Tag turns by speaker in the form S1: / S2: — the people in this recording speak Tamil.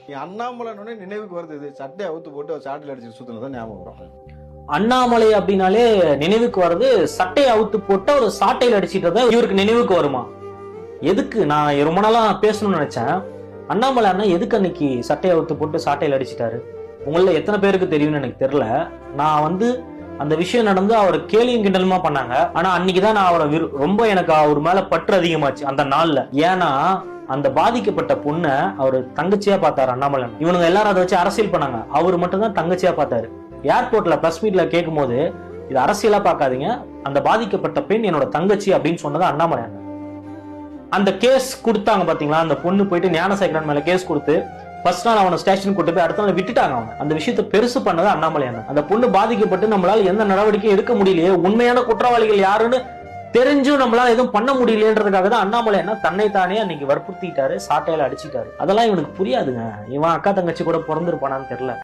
S1: அண்ணாமலை நினைவுக்கு வருது, இது சட்டை அவுத்து போட்டு சாட்டில் அடிச்சு சுத்தினதான் ஞாபகம் வரும்.
S2: அண்ணாமலை அப்படின்னாலே நினைவுக்கு வர்றது சட்டையை அவுத்து போட்டு ஒரு சாட்டையில் அடிச்சிட்டு இவருக்கு நினைவுக்கு வருமா? எதுக்கு? நான் ரொம்ப நாளா பேசணும்னு நினைச்சேன். அண்ணாமலை அண்ணா எதுக்கு அன்னைக்கு சட்டையை அவுத்து போட்டு சாட்டையில் அடிச்சிட்டாரு? உங்கள எத்தனை பேருக்கு தெரியும்னு எனக்கு தெரியல. நான் அந்த விஷயம் நடந்து அவர் கேலியும் கிண்டலுமா பண்ணாங்க. ஆனா அன்னைக்குதான் நான் அவரை ரொம்ப எனக்கு அவர் மேல பற்று அதிகமாச்சு அந்த நாள்ல. ஏன்னா அந்த பாதிக்கப்பட்ட பொண்ணை அவர் தங்கச்சியா பார்த்தாரு அண்ணாமலை. இவனுங்க எல்லாரும் அதை வச்சு அரசியல் பண்ணாங்க, அவரு மட்டும் தான் தங்கச்சியா பார்த்தாரு. ஏர்போர்ட்ல பிரஸ் மீட்ல கேட்கும் போது இது அரசியலா பார்க்காதீங்க, அந்த பாதிக்கப்பட்ட பெண் என்னோட தங்கச்சி அப்படின்னு சொன்னது அண்ணாமலை. அந்த கேஸ் கொடுத்தாங்க பாத்தீங்களா, அந்த பொண்ணு போயிட்டு ஞானசேகரன் மேல கேஸ் கொடுத்து ஃபர்ஸ்ட் நாள் அவனை ஸ்டேஷன் கூட்டு போய் அடுத்த நாள் விட்டுட்டாங்க. அவங்க அந்த விஷயத்தை பெருசு பண்ணது அண்ணாமலை. அந்த பொண்ணு பாதிக்கப்பட்டு நம்மளால எந்த நடவடிக்கையும் எடுக்க முடியலையே, உண்மையான குற்றவாளிகள் யாருன்னு தெரிஞ்சும் நம்மளால எதுவும் பண்ண முடியலன்றதுக்காக தான் அண்ணாமலை தன்னைத்தானே அன்னைக்கு வற்புறுத்திட்டாரு, சாட்டையில அடிச்சிட்டாரு. அதெல்லாம் இவனுக்கு புரியாதுங்க. இவன் அக்கா தங்கச்சி கூட பிறந்திருப்பானான்னு தெரியல.